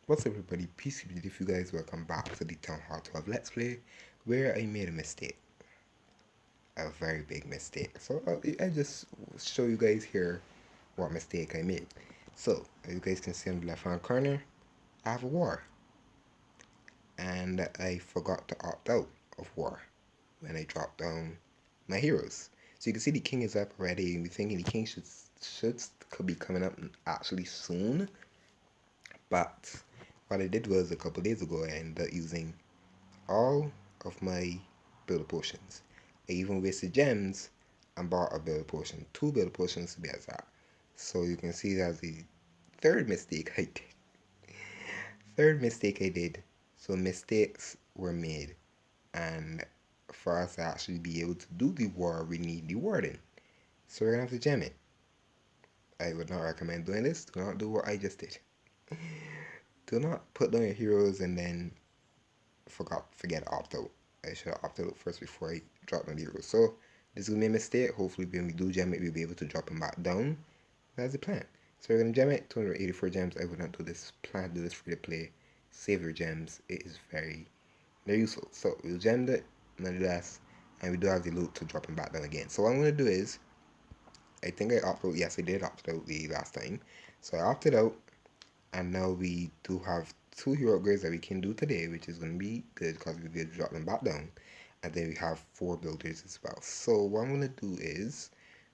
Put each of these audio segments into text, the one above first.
What's up everybody, peace be with you guys, welcome back to the Th12 Let's Play, where I made a mistake, a very big mistake. So I just show you guys here what mistake I made. So, as you guys can see on the left hand corner, I have a war, and I forgot to opt out of war when I dropped down my heroes. So you can see the king is up already, and we're thinking the king could be coming up actually soon, but what I did was a couple days ago I ended up using all of my builder potions. I even wasted gems and bought a builder potion, two builder potions to be exact. So you can see that's the third mistake I did. Third mistake I did. So mistakes were made, and for us to actually be able to do the war, we need the warden. So we're gonna have to gem it. I would not recommend doing this. Do not do what I just did. Do not put down your heroes and then forget opt out. I should have opted out first before I dropped my heroes. So this is gonna be a mistake. Hopefully when we do gem it, we'll be able to drop them back down. That's the plan. So we're gonna gem it, 284 gems. I would not do this plan, do this free to play. Save your gems. It is very useful. So we'll gem it nonetheless, and we do have the loot to drop them back down again. So what I'm gonna do is, I think I opted out. Yes, I did opt out the last time. So I opted out, and now we do have two hero upgrades that we can do today, which is going to be good because we'll be able to drop them back down. And then we have four builders as well. So what I'm going to do is,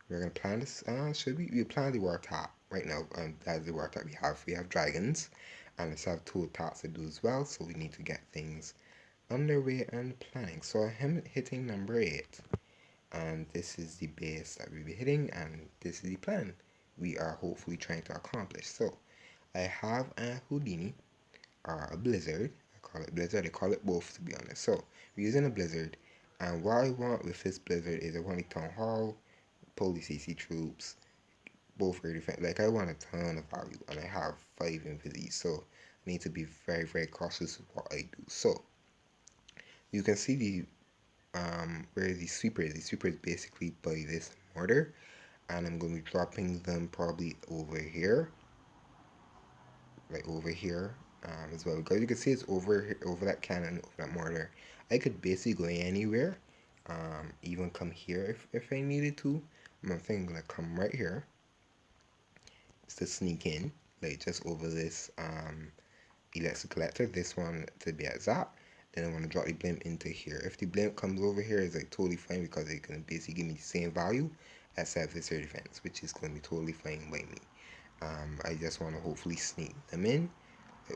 we're going to plan this, we plan the war attack right now. That's the war attack we have. We have dragons, and let's have two attacks to do as well. So we need to get things underway and planning. So I'm hitting number 8. And this is the base that we'll be hitting, and this is the plan we are hopefully trying to accomplish. So I have a Houdini, or a Blizzard. I call it Blizzard, I call it both to be honest. So we're using a Blizzard, and what I want with this Blizzard is I want the Town Hall, Police CC troops, both very defense. Like I want a ton of value, and I have 5 invis, so I need to be very cautious with what I do. So you can see the where the sweeper is. The sweeper is basically by this mortar, and I'm going to be dropping them probably over here, like over here, as well, because you can see it's over that cannon, over that mortar. I could basically go anywhere, even come here if I needed to. I'm thinking I'm gonna come right here just to sneak in, like just over this elixir collector, this one to be exact. Then I'm gonna drop the blimp into here. If the blimp comes over here, it's like totally fine because it's gonna basically give me the same value except this defense, which is gonna be totally fine by me. I just want to hopefully sneak them in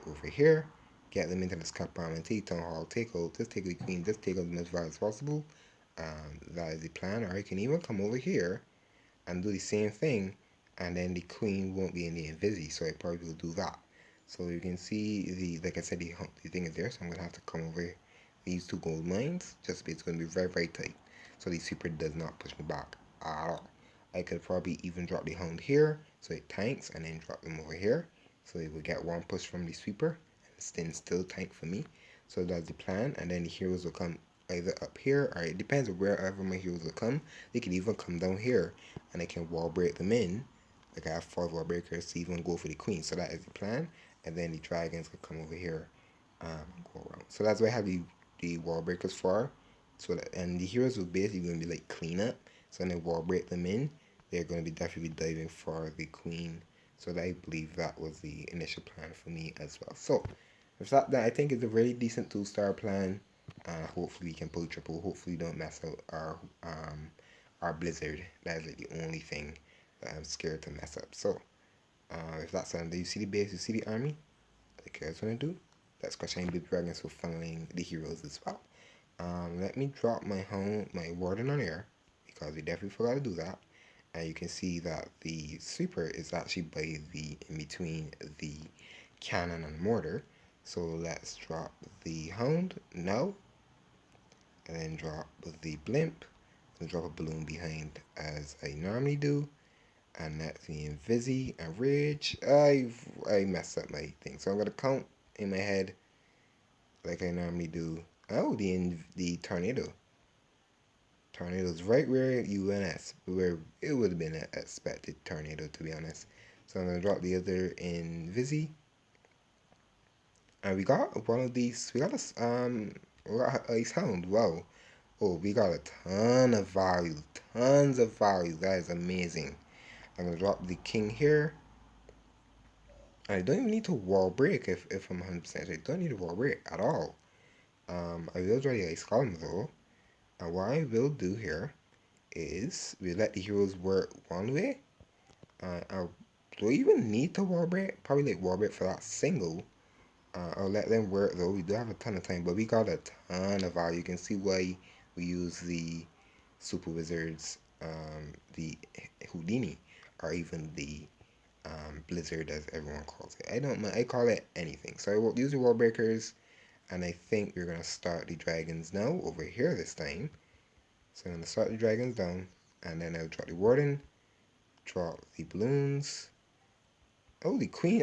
over here, get them into the Scott and take Town Hall, take out, just take the Queen, just take out as much value as possible. That is the plan. Or I can even come over here and do the same thing, and then the Queen won't be in the invisi, so I probably will do that. So you can see like I said, the thing is there, so I'm gonna have to come over these two gold mines, just it's gonna be very tight. So the super does not push me back at all. I could probably even drop the hound here, so it tanks, and then drop them over here. So it will get one push from the sweeper, and then still tank for me. So that's the plan, and then the heroes will come either up here, or it depends on wherever my heroes will come. They can even come down here, and I can wall break them in. Like I have 5 wall breakers to even go for the queen. So that is the plan, and then the dragons can come over here, go around. So that's why I have the wall breakers for. So that, and the heroes will basically going to be like cleanup. So when I wall break them in, they're going to be definitely diving for the queen. So I believe that was the initial plan for me as well. So with that, I think it's a really decent 2-star plan. Hopefully we can pull triple. Hopefully we don't mess out our blizzard. That is like the only thing that I'm scared to mess up. So if that's something, you see the base, you see the army. Like I was gonna do. That's crushing big dragons for funneling the heroes as well. Let me drop my warden on air because we definitely forgot to do that. And you can see that the sweeper is actually by the in between the cannon and mortar. So let's drop the hound now, and then drop the blimp, and drop a balloon behind as I normally do. And that's the invisi and rage. I messed up my thing, so I'm gonna count in my head like I normally do. Oh, the tornado. Tornado's right where UNS, where it would have been an expected tornado, to be honest. So I'm gonna drop the other invisi, And we got one of these. We got a sound. Wow. Oh, we got a ton of value. Tons of value. That is amazing. I'm gonna drop the king here. I don't even need to wall break if I'm 100%. I don't need a wall break at all. I will draw the ice column though. And what I will do here is we let the heroes work one way. I don't even need to wall break. Probably like wall break for that single. I'll let them work though. We do have a ton of time, but we got a ton of value. You can see why we use the super wizards, the Houdini, or even the Blizzard as everyone calls it. I don't know. I call it anything. So I will use the wall breakers, and I think we're gonna start the dragons now over here this time. So I'm gonna start the dragons down, and then I'll drop the warden, drop the balloons. Oh, the queen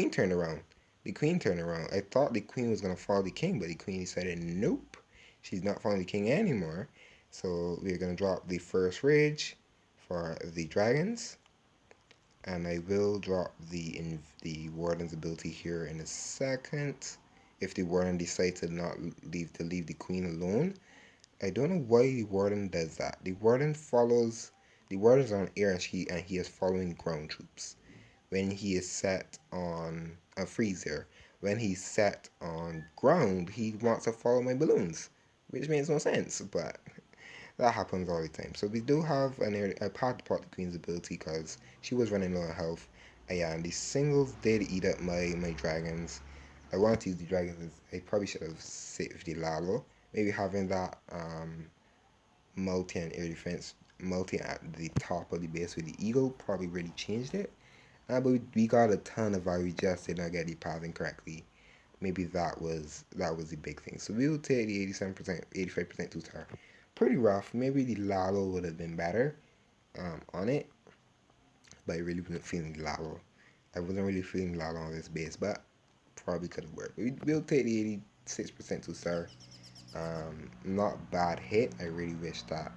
turned around. The queen turned around. I thought the queen was gonna follow the king, but the queen decided nope, she's not following the king anymore. So we're gonna drop the first rage for the dragons, and I will drop the warden's ability here in a second. If the warden decides to not leave the queen alone, I don't know why the warden does that. The warden's on air, and he is following ground troops. When he is set on a freezer, when he's set on ground, he wants to follow my balloons, which makes no sense. But that happens all the time. So we do have an area. I part the queen's ability because she was running low on health. Yeah, and the singles did eat up my dragons. I wanted to use the dragons. I probably should have saved the Lalo. Maybe having that multi and air defense multi at the top of the base with the eagle probably really changed it. But we got a ton of value. We just did not get the pathing correctly. Maybe that was the big thing. So we will take the 87%, 85% 2-star. Pretty rough. Maybe the Lalo would have been better on it, but I really wasn't feeling Lalo. I wasn't really feeling Lalo on this base, but probably could have worked. We'll take the 86% 2-star. Not bad hit. I really wish that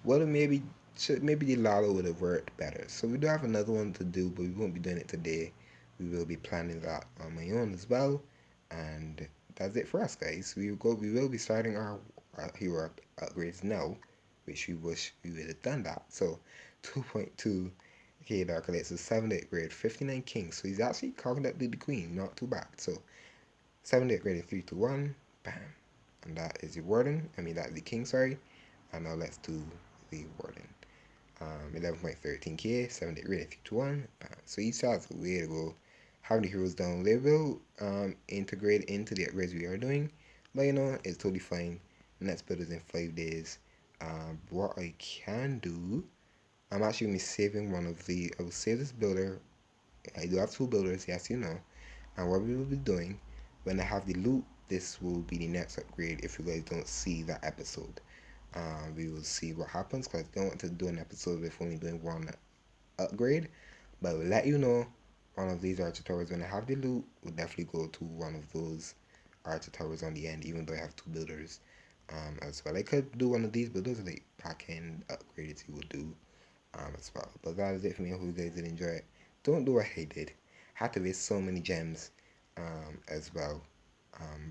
well, maybe the Lalo would have worked better. So we do have another one to do, but we won't be doing it today. We will be planning that on my own as well, and that's it for us, guys. We will be starting our hero upgrades now, which we wish we would have done that. So 2.2 K Dark Elite, so 7th upgrade, 59 kings. So he's actually clogging up the queen, not too bad. So 7th upgrade in 3, 2, 1, bam, and that is the warden. I mean that is the king. Sorry. And now let's do the warden. 11.13k, 7 rating 3 to 1. Bam. So each side's a way to go. Having the heroes down, they will integrate into the upgrades we are doing. But you know, it's totally fine. Next build is in 5 days. What I can do, I'm actually going to be saving one of the. I will save this builder. I do have 2 builders, yes, you know. And what we will be doing, when I have the loot, this will be the next upgrade if you guys don't see that episode. We will see what happens because I don't want to do an episode with only doing one upgrade, but we'll let you know one of these archer towers when I have the loot. We'll definitely go to one of those archer towers on the end, even though I have 2 builders as well. I could do one of these builders like pack end upgrades you will do as well. But that is it for me. I hope you guys did enjoy it. Don't do what I did. Had to waste so many gems as well.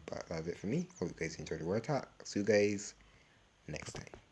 But that's it for me. Hope you guys enjoyed the word talk. See you guys next time.